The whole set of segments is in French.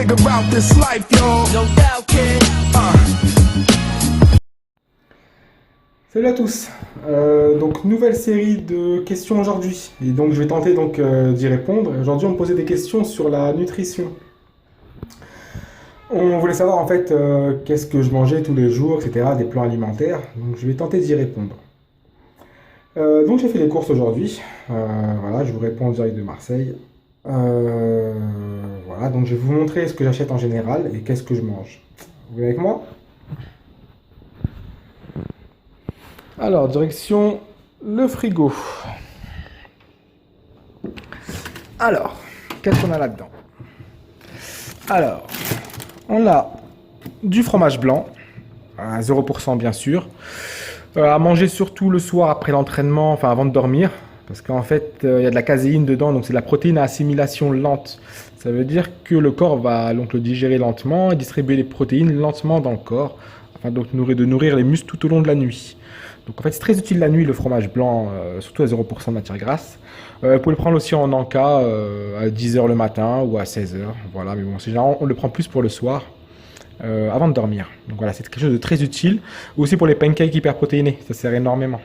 figure out this life, yo. No doubt, kid. Salut à tous. Donc nouvelle série de questions aujourd'hui et donc je vais tenter d'y répondre. Aujourd'hui on me posait des questions sur la nutrition. On voulait savoir en fait qu'est-ce que je mangeais tous les jours, etc. Des plans alimentaires. Donc je vais tenter d'y répondre. Donc j'ai fait les courses aujourd'hui. Voilà, je vous réponds en direct de Marseille. Voilà, donc je vais vous montrer ce que j'achète en général et qu'est-ce que je mange. Vous venez avec moi? Alors, direction le frigo. Alors, qu'est-ce qu'on a là-dedans? Alors, on a du fromage blanc, à 0% bien sûr, à manger surtout le soir après l'entraînement, enfin avant de dormir, parce qu'en fait, il y a de la caséine dedans, donc c'est de la protéine à assimilation lente. Ça veut dire que le corps va donc le digérer lentement et distribuer les protéines lentement dans le corps, afin donc de nourrir les muscles tout au long de la nuit. Donc en fait c'est très utile la nuit le fromage blanc, surtout à 0% de matière grasse. Vous pouvez le prendre aussi en encas à 10h le matin ou à 16h. Voilà, mais bon, c'est général, on le prend plus pour le soir, avant de dormir. Donc voilà, c'est quelque chose de très utile. Aussi pour les pancakes hyperprotéinés, ça sert énormément.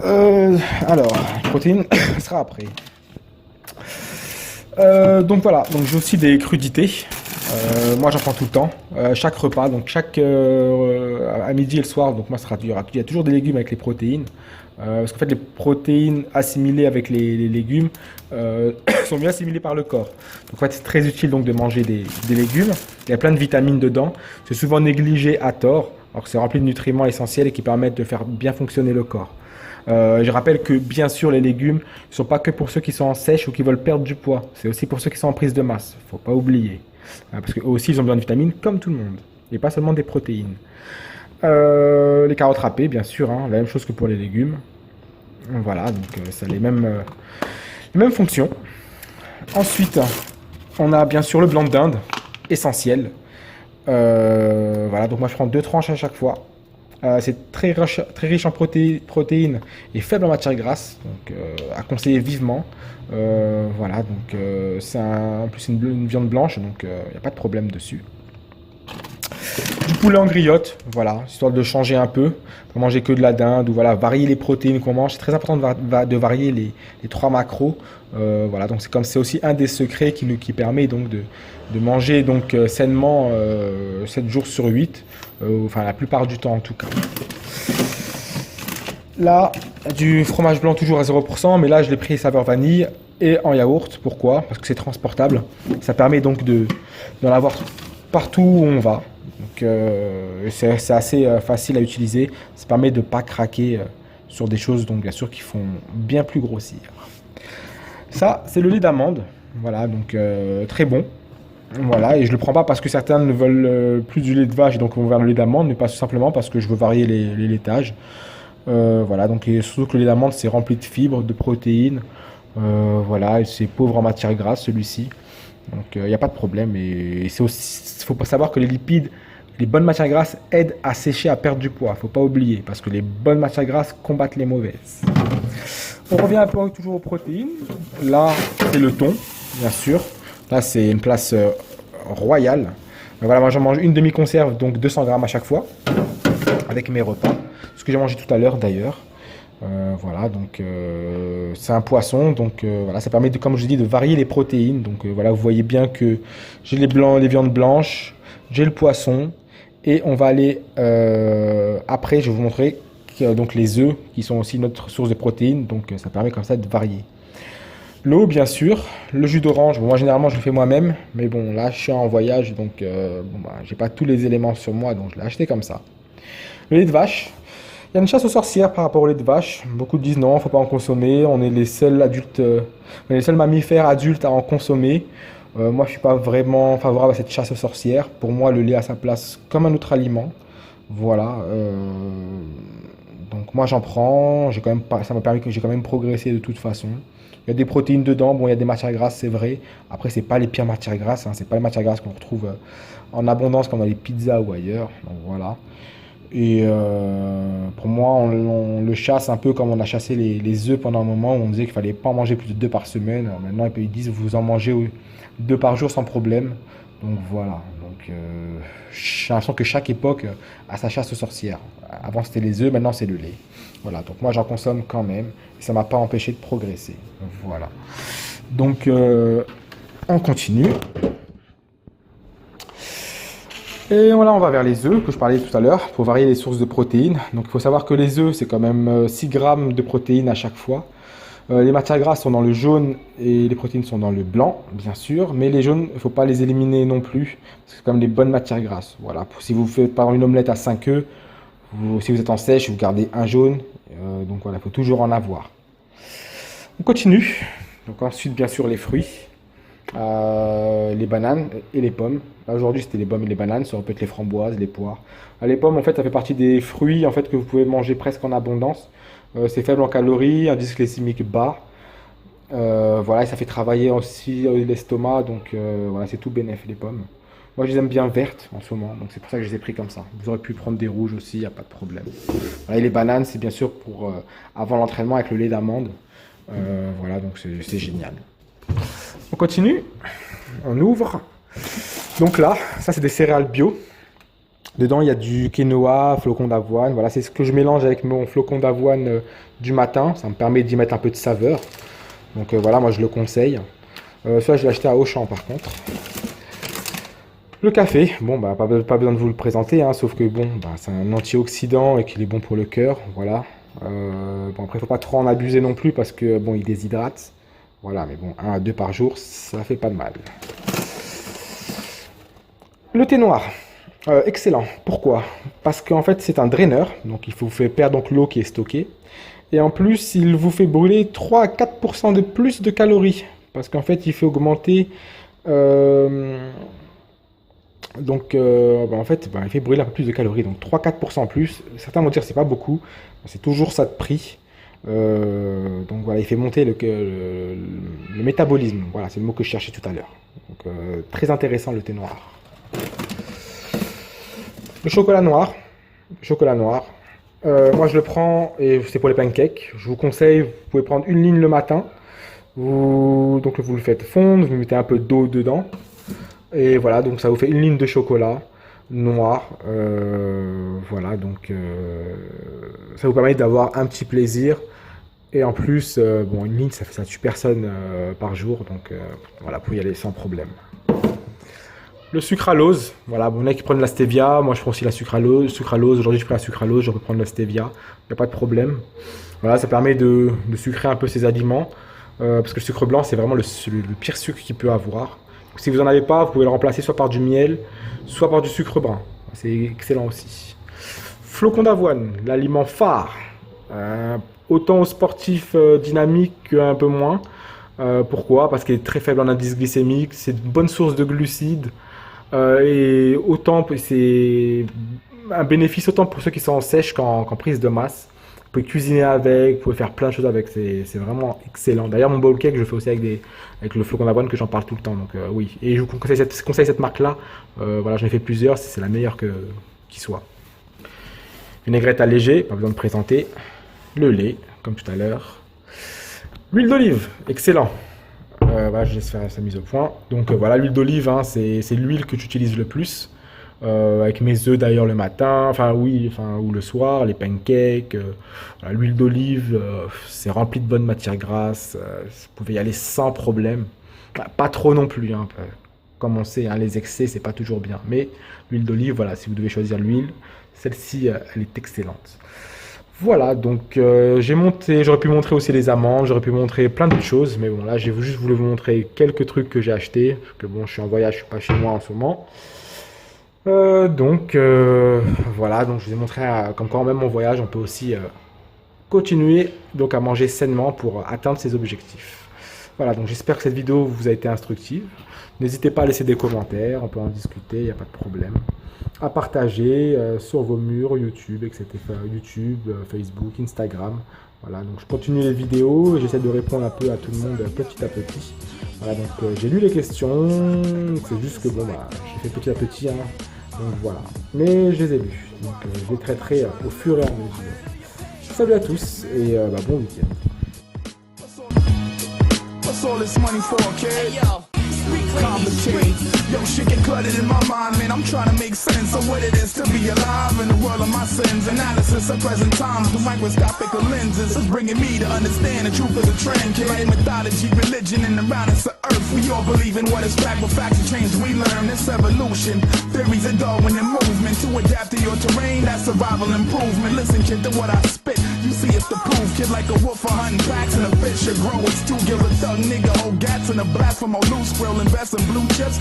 Alors, protéines, ça sera après. Donc voilà, donc j'ai aussi des crudités. Moi j'en prends tout le temps, chaque repas, donc à midi et le soir, donc moi il y a toujours des légumes avec les protéines, parce qu'en fait les protéines assimilées avec les légumes sont mieux assimilées par le corps. Donc en fait c'est très utile donc de manger des légumes, il y a plein de vitamines dedans, c'est souvent négligé à tort, alors que c'est rempli de nutriments essentiels et qui permettent de faire bien fonctionner le corps. Je rappelle que bien sûr les légumes ne sont pas que pour ceux qui sont en sèche ou qui veulent perdre du poids, c'est aussi pour ceux qui sont en prise de masse, il ne faut pas oublier. Parce qu'eux aussi ils ont besoin de vitamines comme tout le monde, et pas seulement des protéines. Les carottes râpées bien sûr, hein, la même chose que pour les légumes. Voilà, donc ça a les mêmes fonctions. Ensuite, on a bien sûr le blanc de dinde, essentiel. Voilà, donc moi je prends 2 tranches à chaque fois. C'est très riche en protéines et faible en matière grasse, donc à conseiller vivement. Voilà, donc c'est en plus une viande blanche, donc il n'y a pas de problème dessus. Du poulet en griotte, voilà, histoire de changer un peu, pas manger que de la dinde, ou voilà, varier les protéines qu'on mange. C'est très important de varier les 3 macros. Voilà, donc c'est aussi un des secrets qui permet donc de manger donc sainement 7 jours sur 8, enfin la plupart du temps en tout cas. Là, du fromage blanc toujours à 0%, mais là je l'ai pris saveur vanille et en yaourt. Pourquoi? Parce que c'est transportable. Ça permet donc d'en avoir partout où on va. Donc c'est assez facile à utiliser. Ça permet de ne pas craquer sur des choses donc bien sûr qui font bien plus grossir. Ça, c'est le lait d'amande. Voilà, donc très bon. Voilà, et je le prends pas parce que certains ne veulent plus du lait de vache et donc vont vers le lait d'amande, mais pas tout simplement parce que je veux varier les laitages. Voilà, donc et surtout que le lait d'amande c'est rempli de fibres, de protéines. Voilà, et c'est pauvre en matière grasse celui-ci. Donc il n'y a pas de problème. Et c'est aussi, faut pas savoir que les lipides, les bonnes matières grasses aident à sécher, à perdre du poids. Faut pas oublier, parce que les bonnes matières grasses combattent les mauvaises. On revient un peu toujours aux protéines. Là, c'est le thon, bien sûr. Là, c'est une place royale. Voilà, moi j'en mange une demi-conserve, donc 200 grammes à chaque fois, avec mes repas. Ce que j'ai mangé tout à l'heure d'ailleurs. Voilà, donc c'est un poisson, donc voilà, ça permet comme je dis, de varier les protéines. Donc voilà, vous voyez bien que j'ai les viandes blanches, j'ai le poisson, et on va aller après, je vais vous montrer donc les œufs qui sont aussi notre source de protéines. Donc ça permet comme ça de varier. L'eau, bien sûr, le jus d'orange. Bon, moi généralement je le fais moi-même, mais bon là je suis en voyage, donc j'ai pas tous les éléments sur moi, donc je l'ai acheté comme ça. Le lait de vache. Il y a une chasse aux sorcières par rapport au lait de vache. Beaucoup disent non, il ne faut pas en consommer. On est les seuls adultes, on est les seuls mammifères adultes à en consommer. Moi, je ne suis pas vraiment favorable à cette chasse aux sorcières. Pour moi, le lait a sa place comme un autre aliment. Voilà. Donc moi, j'en prends. Ça m'a permis que j'ai quand même progressé de toute façon. Il y a des protéines dedans. Bon, il y a des matières grasses, c'est vrai. Après, c'est pas les pires matières grasses. Hein. C'est pas les matières grasses qu'on retrouve en abondance comme dans les pizzas ou ailleurs. Donc voilà. Et pour moi, on le chasse un peu comme on a chassé les œufs pendant un moment où on disait qu'il fallait pas en manger plus de 2 par semaine. Alors maintenant, ils disent vous en mangez 2 par jour sans problème. Donc voilà. Donc j'ai l'impression que chaque époque a sa chasse aux sorcières. Avant c'était les œufs, maintenant c'est le lait. Voilà. Donc moi j'en consomme quand même. Et ça m'a pas empêché de progresser. Voilà. Donc on continue. Et voilà, on va vers les œufs que je parlais tout à l'heure pour varier les sources de protéines. Donc il faut savoir que les œufs, c'est quand même 6 grammes de protéines à chaque fois. Les matières grasses sont dans le jaune et les protéines sont dans le blanc, bien sûr. Mais les jaunes, il ne faut pas les éliminer non plus. C'est comme les bonnes matières grasses. Voilà. Si vous faites par exemple une omelette à 5 œufs, si vous êtes en sèche, vous gardez un jaune. Donc voilà, il faut toujours en avoir. On continue. Donc ensuite, bien sûr, les fruits. Les bananes et les pommes. Là, aujourd'hui, c'était les pommes et les bananes. Ça aurait pu être les framboises, les poires. Les pommes, en fait, ça fait partie des fruits en fait, que vous pouvez manger presque en abondance. C'est faible en calories, indice glycémique bas. Voilà, et ça fait travailler aussi l'estomac. Donc voilà, c'est tout bénef, les pommes. Moi, je les aime bien vertes en ce moment. Donc c'est pour ça que je les ai pris comme ça. Vous aurez pu prendre des rouges aussi, il n'y a pas de problème. Voilà, et les bananes, c'est bien sûr pour avant l'entraînement avec le lait d'amande. Voilà, donc c'est génial. On continue, on ouvre. Donc là, ça c'est des céréales bio. Dedans il y a du quinoa, flocon d'avoine. Voilà, c'est ce que je mélange avec mon flocon d'avoine du matin. Ça me permet d'y mettre un peu de saveur. Donc voilà, moi je le conseille. Ça je l'ai acheté à Auchan par contre. Le café, bon bah pas besoin de vous le présenter, hein, sauf que bon, bah, c'est un antioxydant et qu'il est bon pour le cœur. Voilà. Bon après il faut pas trop en abuser non plus parce que bon il déshydrate. Voilà, mais bon, 1 à 2 par jour, ça fait pas de mal. Le thé noir, excellent. Pourquoi? Parce qu'en fait, c'est un draineur, donc il vous fait perdre donc l'eau qui est stockée. Et en plus, il vous fait brûler 3 à 4% de plus de calories. Parce qu'en fait, il fait augmenter... en fait, il fait brûler un peu plus de calories. Donc 3-4% plus. Certains vont dire que c'est pas beaucoup. C'est toujours ça de prix. Donc voilà, il fait monter le métabolisme. Voilà, c'est le mot que je cherchais tout à l'heure. Donc très intéressant le thé noir. Le chocolat noir. Moi je le prends et c'est pour les pancakes. Je vous conseille, vous pouvez prendre une ligne le matin. Donc vous le faites fondre, vous mettez un peu d'eau dedans. Et voilà, donc ça vous fait une ligne de chocolat noir. Voilà, donc ça vous permet d'avoir un petit plaisir. Et en plus, bon, une ligne, ça tue personne par jour. Donc voilà, vous pouvez y aller sans problème. Le sucralose, voilà, bon, il y en a qui prennent la stevia. Moi, je prends aussi la sucralose. Aujourd'hui, je prends la sucralose, je peux prendre la stevia. Il n'y a pas de problème. Voilà, ça permet de sucrer un peu ces aliments. Parce que le sucre blanc, c'est vraiment le pire sucre qu'il peut avoir. Donc, si vous n'en avez pas, vous pouvez le remplacer soit par du miel, soit par du sucre brun. C'est excellent aussi. Flocon d'avoine, l'aliment phare. Autant aux sportifs dynamiques qu'un peu moins. Pourquoi? Parce qu'il est très faible en indice glycémique, c'est une bonne source de glucides. Et autant c'est un bénéfice autant pour ceux qui sont en sèche qu'en prise de masse. Vous pouvez cuisiner avec, vous pouvez faire plein de choses avec, c'est vraiment excellent. D'ailleurs, mon bowl cake, je le fais aussi avec le flocon d'avoine que j'en parle tout le temps. Donc oui, et je vous conseille cette marque-là. Voilà, j'en ai fait plusieurs, c'est la meilleure qui soit. Vinaigrette allégée, pas besoin de présenter. Le lait, comme tout à l'heure. L'huile d'olive, excellent. Voilà, je laisse faire sa mise au point. Donc voilà, l'huile d'olive, hein, c'est l'huile que j'utilise le plus. Avec mes œufs d'ailleurs le matin, ou le soir, les pancakes. Voilà, l'huile d'olive, c'est rempli de bonnes matières grasses. Vous pouvez y aller sans problème. Pas trop non plus. Hein, comme on sait, hein, les excès, c'est pas toujours bien. Mais l'huile d'olive, voilà, si vous devez choisir l'huile, celle-ci, elle est excellente. Voilà, donc j'aurais pu montrer aussi les amandes, j'aurais pu montrer plein d'autres choses, mais bon, là, j'ai juste voulu vous montrer quelques trucs que j'ai achetés, parce que bon, je suis en voyage, je suis pas chez moi en ce moment. Voilà, donc je vous ai montré comme quoi même en voyage, on peut aussi continuer donc à manger sainement pour atteindre ses objectifs. Voilà, donc j'espère que cette vidéo vous a été instructive. N'hésitez pas à laisser des commentaires, on peut en discuter, il n'y a pas de problème. À partager sur vos murs, YouTube, etc. YouTube, Facebook, Instagram. Voilà, donc je continue les vidéos, j'essaie de répondre un peu à tout le monde petit à petit. Voilà, donc j'ai lu les questions, c'est juste que bon, bah, j'ai fait petit à petit, hein, Donc voilà. Mais je les ai lus. Donc je les traiterai au fur et à mesure. Salut à tous et bon week-end. What's all this money for, kid? Complicated. Yo, shit get cluttered in my mind, man. I'm trying to make sense of what it is to be alive in the world of my sins. Analysis of present times through microscopic lenses is bringing me to understand the truth of the trend, kid. Like mythology, religion, and around us of earth. We all believe in what is fact, but facts and change we learn. This evolution, theories of Darwin and movement to adapt to your terrain. That's survival improvement. Listen, kid, to what I spit. You see, it's the proof, kid, like a wolf for hunting packs and a fish should grow. It's to give a thug nigga old gats and a blast from a loose squirrel. Invest in blue chips.